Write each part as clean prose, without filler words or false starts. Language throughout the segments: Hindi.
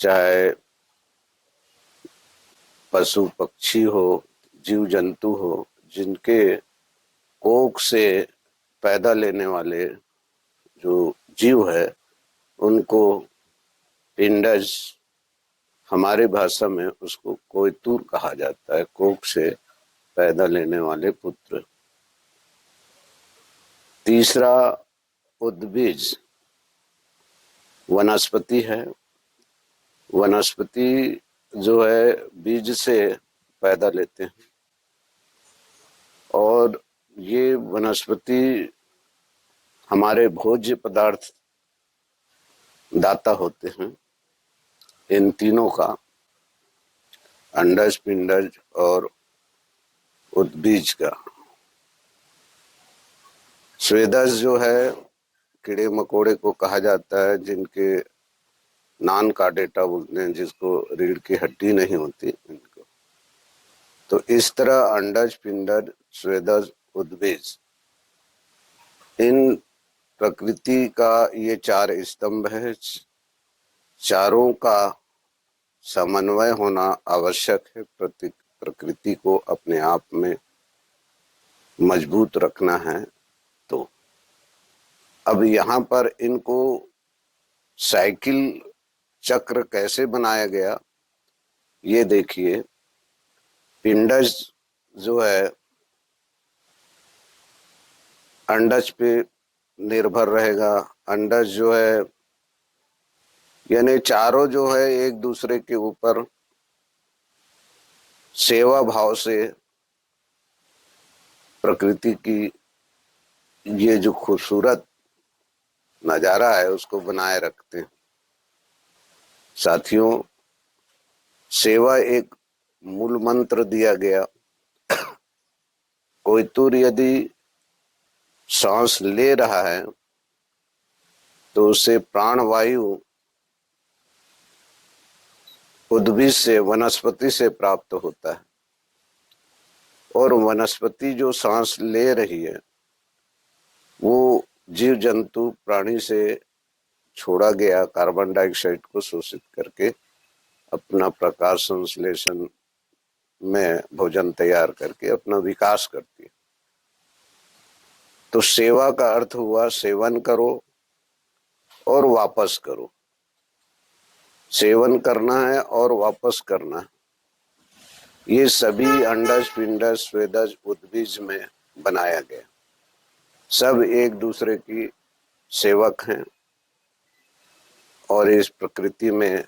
चाहे पशु पक्षी हो, जीव जंतु हो, जिनके कोख से पैदा लेने वाले जो जीव है उनको पिंडज, हमारी भाषा में उसको कोयतूर कहा जाता है। कोख से पैदा लेने वाले पुत्र। तीसरा उद्भिज, वनस्पति है। वनस्पति जो है बीज से पैदा लेते हैं और ये वनस्पति हमारे भोज्य पदार्थ दाता होते हैं। इन तीनों का, अंडज, पिंडज और उद्भिज का। स्वेदज जो है कीड़े मकोड़े को कहा जाता है, जिनके नान का डेटा बोलते हैं, जिसको रीढ़ की हड्डी नहीं होती इनको। तो इस तरह अंडज, पिंडज, स्वेदज, उद्भिज, इन प्रकृति का ये चार स्तंभ है। चारों का समन्वय होना आवश्यक है। प्रकृति को अपने आप में मजबूत रखना है। तो अब यहाँ पर इनको साइकिल चक्र कैसे बनाया गया ये देखिए। पिंडज जो है अंडज पे निर्भर रहेगा। अंडज जो है यानी चारों जो है एक दूसरे के ऊपर सेवा भाव से प्रकृति की ये जो खूबसूरत नजारा है उसको बनाए रखते हैं। साथियों, सेवा एक मूल मंत्र दिया गया। कोयतूर यदि सांस ले रहा है तो उसे प्राणवायु उद्भिद से, वनस्पति से प्राप्त होता है। और वनस्पति जो सांस ले रही है वो जीव जंतु प्राणी से छोड़ा गया कार्बन डाइऑक्साइड को शोषित करके अपना प्रकाश संश्लेषण में भोजन तैयार करके अपना विकास करती है। तो सेवा का अर्थ हुआ सेवन करो और वापस करो। सेवन करना है और वापस करना है। ये सभी अंडज, पिंडज, स्वेदज, उद्भिज में बनाया गया। सब एक दूसरे की सेवक हैं और इस प्रकृति में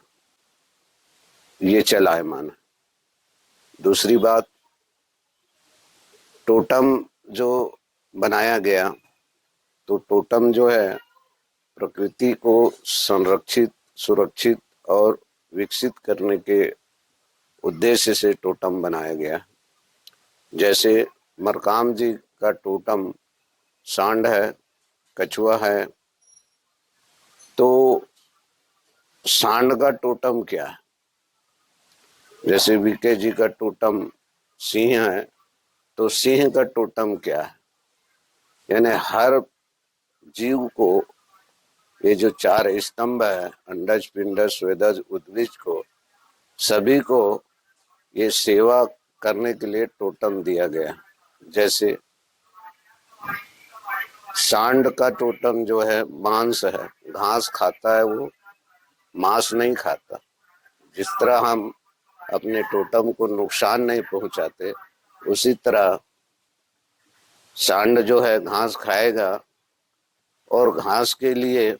ये चलायमान है। दूसरी बात, टोटम जो बनाया गया, तो टोटम जो है प्रकृति को संरक्षित, सुरक्षित और विकसित करने के उद्देश्य से टोटम बनाया गया। जैसे मरकाम जी का टोटम सांड है, कछुआ है। तो सांड का टोटम क्या है? जैसे वीके जी का टोटम सिंह है, तो सिंह का टोटम क्या है? यानी हर जीव को ये जो चार स्तंभ है, अंडज, पिंडज, स्वेदज, उद्भिज को, सभी को ये सेवा करने के लिए टोटम दिया गया। जैसे सांड का टोटम जो है मांस है, घास खाता है, वो मांस नहीं खाता। जिस तरह हम अपने टोटम को नुकसान नहीं पहुंचाते, उसी तरह सांड जो है घास खाएगा और घास के लिए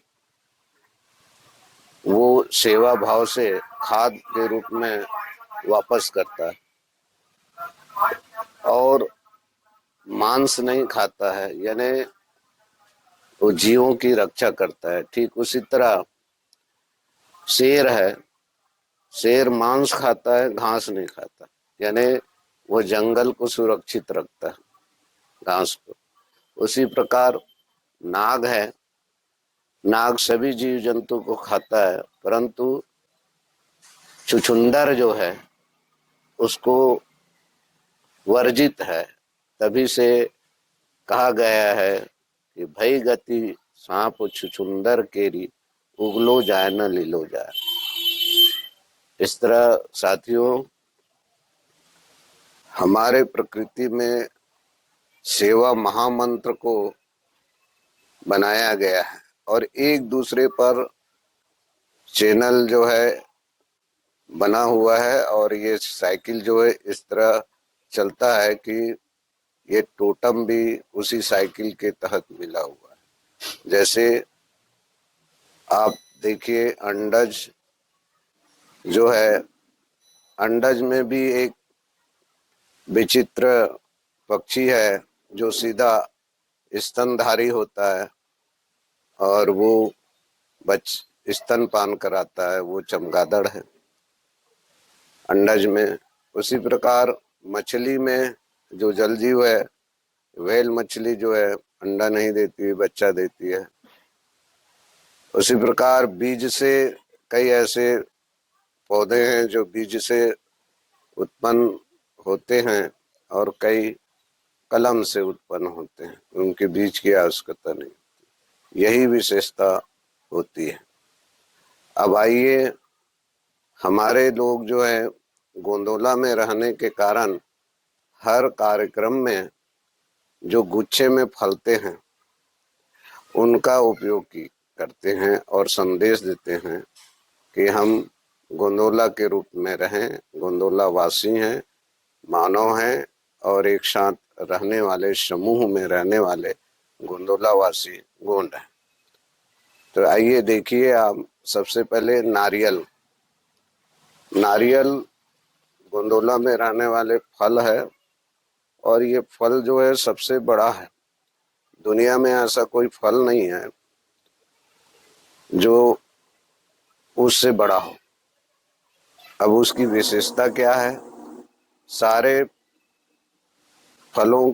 वो सेवा भाव से खाद के रूप में वापस करता है और मांस नहीं खाता है, यानी वो जीवों की रक्षा करता है। ठीक उसी तरह शेर है, शेर मांस खाता है, घास नहीं खाता, यानी वो जंगल को सुरक्षित रखता है, घास को। उसी प्रकार नाग है, नाग सभी जीव जंतु को खाता है, परंतु छुछुंदर जो है उसको वर्जित है। तभी से कहा गया है कि भई गति सांप छुछुंदर केरी, उगलो जाए न लीलो जाए। इस तरह साथियों, हमारे प्रकृति में सेवा महामंत्र को बनाया गया है और एक दूसरे पर चैनल जो है बना हुआ है, और ये साइकिल जो है इस तरह चलता है कि ये टोटम भी उसी साइकिल के तहत मिला हुआ है। जैसे आप देखिए, अंडज जो है, अंडज में भी एक विचित्र पक्षी है जो सीधा स्तनधारी होता है और वो स्तनपान कराता है, वो चमगादड़ है अंडज में। उसी प्रकार मछली में जो जलजीव है, व्हेल मछली जो है अंडा नहीं देती, बच्चा देती है। उसी प्रकार बीज से कई ऐसे पौधे हैं जो बीज से उत्पन्न होते हैं और कई कलम से उत्पन्न होते हैं, उनके बीज की आवश्यकता नहीं, यही विशेषता होती है। अब आइए, हमारे लोग जो है गोंदोला में रहने के कारण हर कार्यक्रम में जो गुच्छे में फलते हैं उनका उपयोग करते हैं और संदेश देते हैं कि हम गोंदोला के रूप में रहें, गोंदोला वासी हैं, मानव हैं और एक साथ रहने वाले, समूह में रहने वाले गोंदोला वासी गोंड हैं। तो आइए देखिए आप, सबसे पहले नारियल। नारियल गोंदोला में रहने वाले फल है और ये फल जो है सबसे बड़ा है। दुनिया में ऐसा कोई फल नहीं है जो उससे बड़ा हो। अब उसकी विशेषता क्या है? सारे फलों,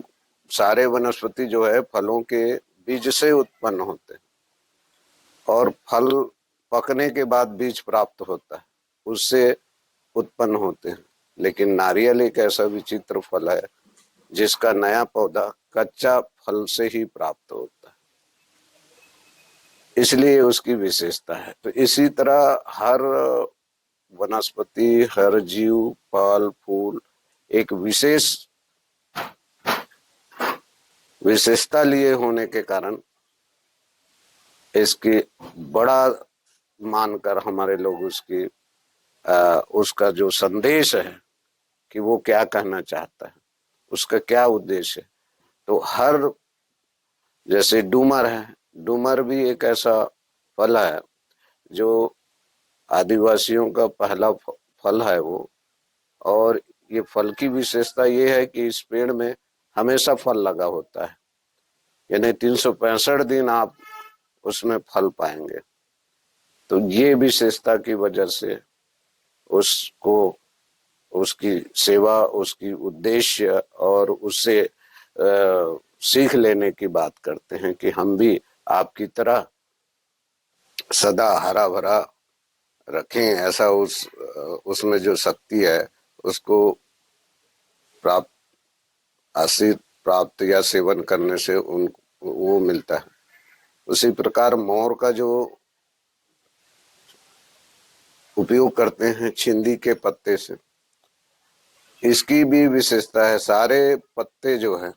सारे वनस्पति जो है फलों के बीज से उत्पन्न होते हैं और फल पकने के बाद बीज प्राप्त होता है, उससे उत्पन्न होते हैं। लेकिन नारियल एक ऐसा विचित्र फल है जिसका नया पौधा कच्चा फल से ही प्राप्त होता है, इसलिए उसकी विशेषता है। तो इसी तरह हर वनस्पति, हर जीव, फल फूल एक विशेषता लिए होने के कारण इसकी बड़ा मानकर हमारे लोग उसका जो संदेश है कि वो क्या कहना चाहता है, उसका क्या उद्देश्य है। तो हर, जैसे डूमर है, डूमर भी एक ऐसा फल है जो आदिवासियों का पहला फल है वो, और ये फल की विशेषता ये है कि इस पेड़ में हमेशा फल लगा होता है, यानी 365 दिन आप उसमें फल पाएंगे। तो ये विशेषता की वजह से उसको, उसकी सेवा, उसकी उद्देश्य और उससे सीख लेने की बात करते हैं कि हम भी आपकी तरह सदा हरा भरा रखें। ऐसा उसमें जो शक्ति है उसको प्राप्त, आशीष प्राप्त या सेवन करने से वो मिलता है। उसी प्रकार मोर का जो उपयोग करते हैं छिंदी के पत्ते से, इसकी भी विशेषता है। सारे पत्ते जो है,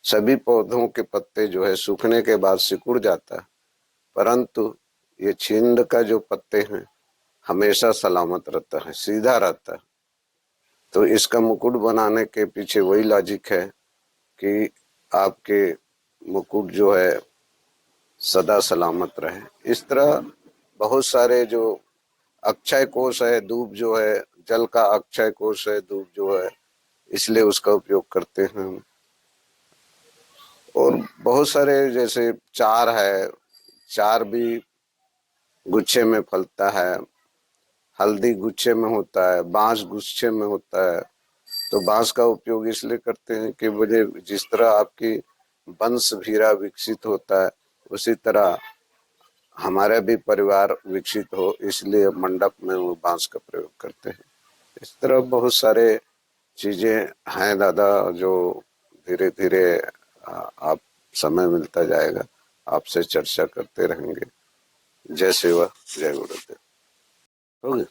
सभी पौधों के पत्ते जो है सूखने के बाद सिकुड़ जाता है, परंतु ये छिंद का जो पत्ते हैं हमेशा सलामत रहता है, सीधा रहता है। तो इसका मुकुट बनाने के पीछे वही लॉजिक है कि आपके मुकुट जो है सदा सलामत रहे। इस तरह बहुत सारे जो अक्षय कोष है, दूब जो है जल का अक्षय कोष है दूब जो है, इसलिए उसका उपयोग करते हैं। और बहुत सारे, जैसे चार है, चार भी गुच्छे में फलता है, हल्दी गुच्छे में होता है, बांस गुच्छे में होता है। तो बांस का उपयोग इसलिए करते हैं कि मुझे, जिस तरह आपकी वंश भीरा विकसित होता है उसी तरह हमारा भी परिवार विकसित हो, इसलिए मंडप में वो बांस का प्रयोग करते हैं। इस तरह बहुत सारे चीजें हैं दादा, जो धीरे धीरे आप, समय मिलता जाएगा आपसे चर्चा करते रहेंगे। जय सेवा, जय गुरुदेव। हो गया।